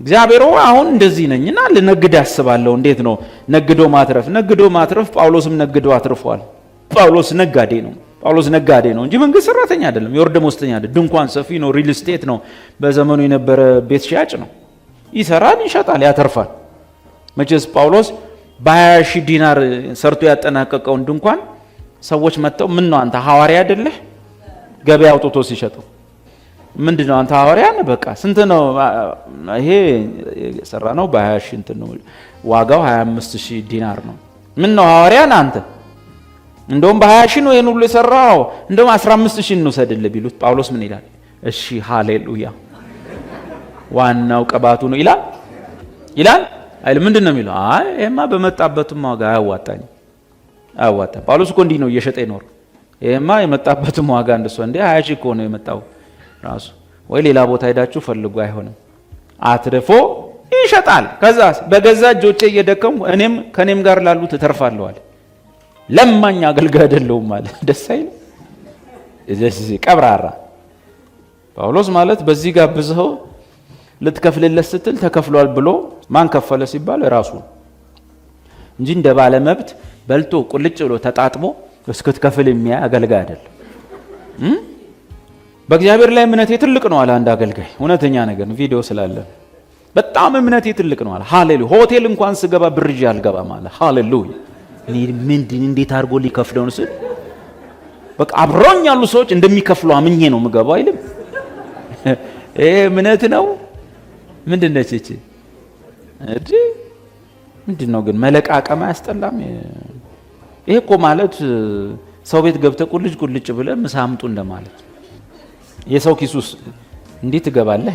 እግዚአብሔር አሁን እንደዚህ ነኝና ልነግድ አስባለሁ። እንዴት ነው ነግዶ ማትረፍ? ጳውሎስም ነግዶ አትርፏል። ጳውሎስ ነጋዴ ነው እንጂ መንግስት ሰራተኛ አይደለም። የወር ደመወዝተኛ አይደለም። ድንኳን ሰፊ ነው። ሪል ስቴት ነው። በዘመኑ የነበረ ቤት ሻጭ ነው። ይሰራል፣ ይሸጣል፣ ያተርፋል። መቼስ ጳውሎስ በ20,000 ዲናር ሰርቶ ያጠናቀቀውን ድንኳን ሰዎች መጥተው ምን ነው አንተ ሐዋርያ አይደለህ? ገበያ አውጥቶ ሲሸጠው ምንድነው አንተ ሐዋርያ ነህ? በቃ ስንት ነው ይሄ ሰራ ነው? በ20,000 እንትን ነው ዋጋው 25,000 ዲናር ነው። ምን ነው ሐዋርያ ነህ አንተ? እንደውም በ20,000 ነው ይሄን ሁሉ የሰራው፣ እንደውም 15,000 እንውሰድልህ ቢሉት ጳውሎስ ምን ይላል? እሺ ሃሌሉያ ዋናው ቅባቱ ነው ይላል አይል? ምንድነው የሚለው? አይ ይሄማ በመጣበትም ዋጋ አያዋጣኝ። ጳውሎስ እኮ እንዲህ ነው እየሸጠ ይኖር። ይሄማ የመጣበትም ዋጋ እንደሱ እንደ 20,000 እኮ ነው የመጣው ራሱ። ወይ ሌላ ቦታ ሄዳችሁ ፈልጉ፣ አይሆንም። አትርፎ ይሸጣል። ከዛ በገዛ እጆቼ እየደከሙ ከኔም ጋር ላሉት እተርፋለሁ አለ። ለማኝ አገልጋይ አይደለሁም ማለት ደስ አይልም? እዚህ ቀብራራ ጳውሎስ ማለት በዚህ ጋር ብዝኸው ልትከፍልለት ስትል ተከፍሏል ብሎ ማን ከፈለ ሲባል ራሱ እንጂ እንደ ባለ መብት በልቶ ቁልጭ ብሎ ተጣጥቦ እስክትከፍል የሚያይ አገልጋይ አይደለም። በእግዚአብሔር ላይ እምነቴ ትልቅ ነው አለ አንድ አገልጋይ። እውነተኛ ነገር ቪዲዮ ስላለ በጣም እምነቴ ትልቅ ነው አለ። ሃሌሉያ ሆቴል እንኳን ስገባ ብርጅ አልገባም አለ። ሃሌሉያ እኔ እንዴት አድርጎ ሊከፍለው ነው ስል በቃ አብሮኝ ያሉ ሰዎች እንደሚከፍሉ አምኜ ነው የምገባው አይልም። ይሄ እምነት ነው። ምንድን ነች እቺ? ምንድን ነው ግን መለቃቀም አያስጠላም? ይሄ እኮ ማለት ሰው ቤት ገብተህ ቁልጭ ብለህ ምሳ አምጡ እንደማለት። የሰው ኪስ ውስጥ እንዴት ትገባለህ?